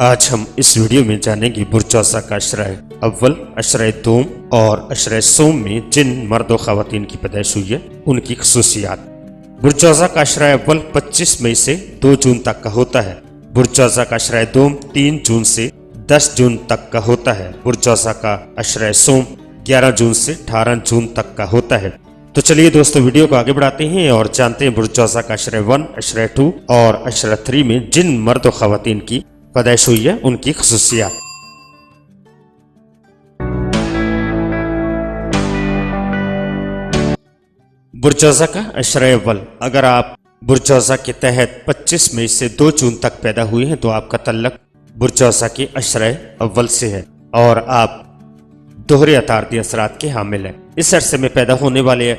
آج ہم اس ویڈیو میں جانیں گے برجوزہ کا عشرہ اول، عشرہ دوم اور عشرہ سوم میں جن مرد و خواتین کی پیدائش ہوئی ہے ان کی خصوصیات۔ برجوزہ کا عشرہ اول 25 مئی سے 2 جون تک کا ہوتا ہے۔ برجوزہ کا عشرہ دوم 3 جون سے 10 جون تک کا ہوتا ہے۔ برجوزہ کا عشرہ سوم 11 جون سے 18 جون تک کا ہوتا ہے۔ تو چلیے دوستو ویڈیو کو آگے بڑھاتے ہیں اور جانتے ہیں برجوزہ کا عشرہ 1، عشرہ 2 اور عشرہ 3 میں جن مرد و خواتین کی پیدائش ہوئی ہے ان کی خصوصیات۔ برجوزہ کا عشرہ اول، اگر آپ برجوزہ کے تحت 25 مئی سے 2 جون تک پیدا ہوئے ہیں تو آپ کا تعلق برجوزہ کے عشرہ اول سے ہے اور آپ دوہرے عطاردی اثرات کے حامل ہیں۔ اس عرصے میں پیدا ہونے والے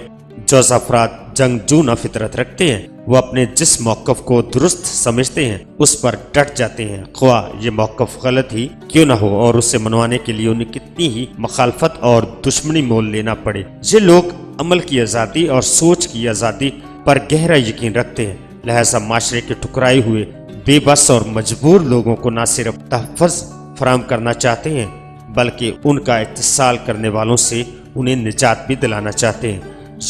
جوز افراد جنگجو فطرت رکھتے ہیں۔ وہ اپنے جس موقف کو درست سمجھتے ہیں اس پر ڈٹ جاتے ہیں، خواہ یہ موقف غلط ہی کیوں نہ ہو اور اسے منوانے کے لیے انہیں کتنی ہی مخالفت اور دشمنی مول لینا پڑے۔ یہ لوگ عمل کی آزادی اور سوچ کی آزادی پر گہرا یقین رکھتے ہیں، لہذا معاشرے کے ٹکرائے ہوئے بے بس اور مجبور لوگوں کو نہ صرف تحفظ فراہم کرنا چاہتے ہیں بلکہ ان کا اتصال کرنے والوں سے انہیں نجات بھی دلانا چاہتے ہیں۔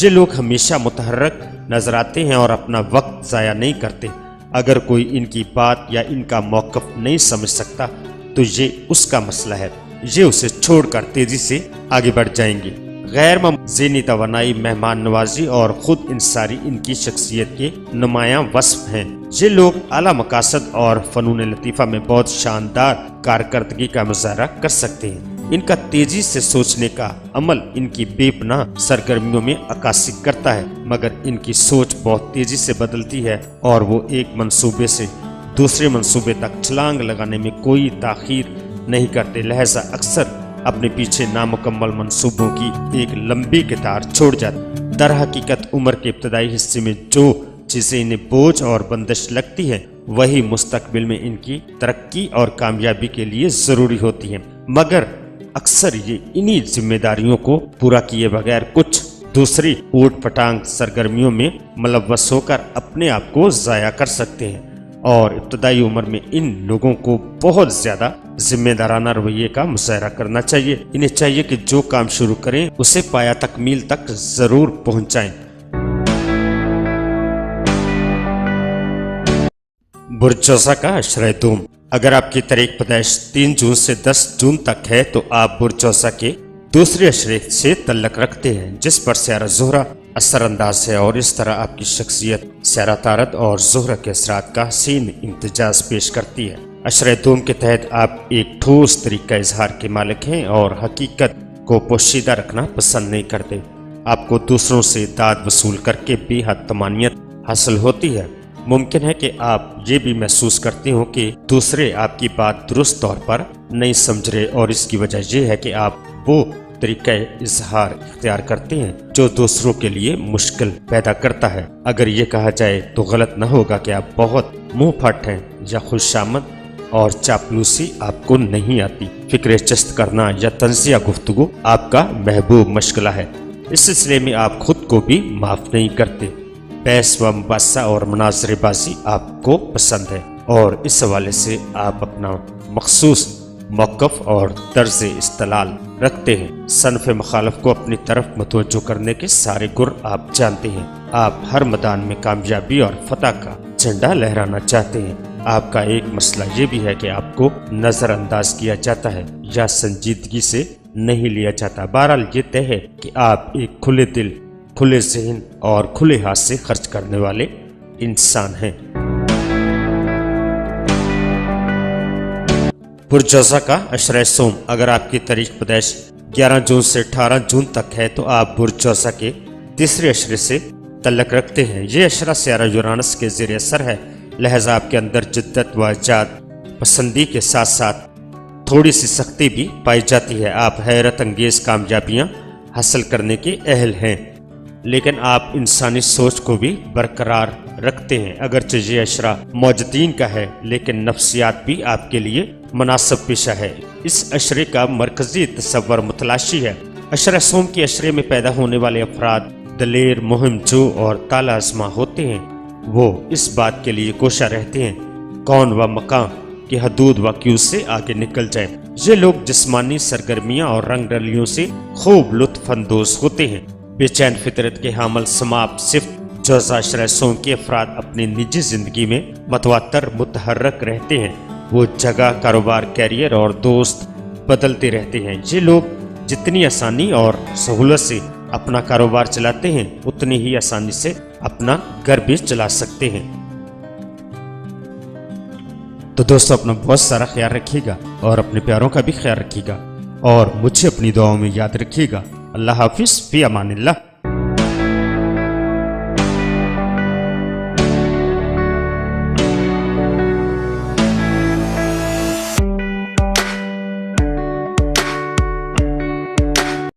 یہ لوگ ہمیشہ متحرک نظر آتے ہیں اور اپنا وقت ضائع نہیں کرتے۔ اگر کوئی ان کی بات یا ان کا موقف نہیں سمجھ سکتا تو یہ اس کا مسئلہ ہے، یہ اسے چھوڑ کر تیزی سے آگے بڑھ جائیں گے۔ غیر ذہنی توانائی، مہمان نوازی اور خود انحصاری ان کی شخصیت کے نمایاں وصف ہیں۔ یہ لوگ اعلیٰ مقاصد اور فنون لطیفہ میں بہت شاندار کارکردگی کا مظاہرہ کر سکتے ہیں۔ ان کا تیزی سے سوچنے کا عمل ان کی بے پناہ سرگرمیوں میں عکاسی کرتا ہے، مگر ان کی سوچ بہت تیزی سے بدلتی ہے اور وہ ایک منصوبے سے دوسرے منصوبے تک چھلانگ لگانے میں کوئی تاخیر نہیں کرتے، لہذا اکثر اپنے پیچھے نامکمل منصوبوں کی ایک لمبی قطار چھوڑ جاتے۔ در حقیقت عمر کے ابتدائی حصے میں جو چیزیں انہیں بوجھ اور بندش لگتی ہیں وہی مستقبل میں ان کی ترقی اور کامیابی کے لیے ضروری ہوتی ہیں، مگر اکثر یہ انہی ذمہ داریوں کو پورا کیے بغیر کچھ دوسری اوٹ پٹانگ سرگرمیوں میں ملوث ہو کر اپنے آپ کو ضائع کر سکتے ہیں، اور ابتدائی عمر میں ان لوگوں کو بہت زیادہ ذمہ دارانہ رویے کا مظاہرہ کرنا چاہیے۔ انہیں چاہیے کہ جو کام شروع کریں اسے پایہ تکمیل تک ضرور پہنچائیں۔ برجوزہ کا عشرہ دوم، اگر آپ کی تاریخ پیدائش 3 جون سے 10 جون تک ہے تو آپ برجوزہ کے دوسرے عشرے سے تعلق رکھتے ہیں جس پر سیارہ زہرہ اثر انداز ہے، اور اس طرح آپ کی شخصیت سیارہ طارد اور زہرہ کے اثرات کا حسین امتزاج پیش کرتی ہے۔ عشرہ دوم کے تحت آپ ایک ٹھوس طریقہ اظہار کے مالک ہیں اور حقیقت کو پوشیدہ رکھنا پسند نہیں کرتے۔ آپ کو دوسروں سے داد وصول کر کے بے حد طمانینت حاصل ہوتی ہے۔ ممکن ہے کہ آپ یہ بھی محسوس کرتے ہوں کہ دوسرے آپ کی بات درست طور پر نہیں سمجھ رہے، اور اس کی وجہ یہ ہے کہ آپ وہ طریقہ اظہار اختیار کرتے ہیں جو دوسروں کے لیے مشکل پیدا کرتا ہے۔ اگر یہ کہا جائے تو غلط نہ ہوگا کہ آپ بہت منہ پھٹ ہیں یا خوش آمد اور چاپلوسی آپ کو نہیں آتی۔ فکر چست کرنا یا طنزیہ گفتگو آپ کا محبوب مشغلہ ہے، اس سلسلے میں آپ خود کو بھی معاف نہیں کرتے۔ بحث و مباحثہ اور مناظرے بازی آپ کو پسند ہے اور اس حوالے سے آپ اپنا مخصوص موقف اور طرز استدلال رکھتے ہیں۔ صنف مخالف کو اپنی طرف متوجہ کرنے کے سارے گر آپ جانتے ہیں۔ آپ ہر میدان میں کامیابی اور فتح کا جھنڈا لہرانا چاہتے ہیں۔ آپ کا ایک مسئلہ یہ بھی ہے کہ آپ کو نظر انداز کیا جاتا ہے یا سنجیدگی سے نہیں لیا جاتا۔ بہرحال یہ طے ہے کہ آپ ایک کھلے دل، کھلے ذہن اور کھلے ہاتھ سے خرچ کرنے والے انسان ہیں۔ برجوزہ کا عشرہ سوم، اگر آپ کی تاریخ پیدائش 11 جون سے 18 جون تک ہے تو آپ برجوزہ کے تیسرے عشرے سے تعلق رکھتے ہیں۔ یہ عشرہ سیارہ یورانس کے زیر اثر ہے، لہذا آپ کے اندر جدت و ایجاد پسندی کے ساتھ ساتھ تھوڑی سی سختی بھی پائی جاتی ہے۔ آپ حیرت انگیز کامیابیاں حاصل کرنے کے اہل ہیں، لیکن آپ انسانی سوچ کو بھی برقرار رکھتے ہیں۔ اگرچہ یہ عشرہ موجودین کا ہے لیکن نفسیات بھی آپ کے لیے مناسب پیشہ ہے۔ اس عشرے کا مرکزی تصور متلاشی ہے۔ عشرہ سوم کے عشرے میں پیدا ہونے والے افراد دلیر، مہم جو اور تالا ازما ہوتے ہیں۔ وہ اس بات کے لیے کوشاں رہتے ہیں کون و مکان کہ حدود و قیود سے آگے نکل جائیں۔ یہ لوگ جسمانی سرگرمیاں اور رنگ رلیوں سے خوب لطف اندوز ہوتے ہیں۔ بے چین فطرت کے حامل سماپ صفت جوزہ عشرہ سوم کے افراد اپنی نجی زندگی میں متواتر متحرک رہتے ہیں۔ وہ جگہ، کاروبار، کیریئر اور دوست بدلتے رہتے ہیں۔ یہ لوگ جتنی آسانی اور سہولت سے اپنا کاروبار چلاتے ہیں اتنی ہی آسانی سے اپنا گھر بھی چلا سکتے ہیں۔ تو دوستو اپنا بہت سارا خیال رکھیے گا اور اپنے پیاروں کا بھی خیال رکھیے گا اور مجھے اپنی دعاؤں میں یاد رکھیے گا۔ اللہ حافظ، فی امان اللہ۔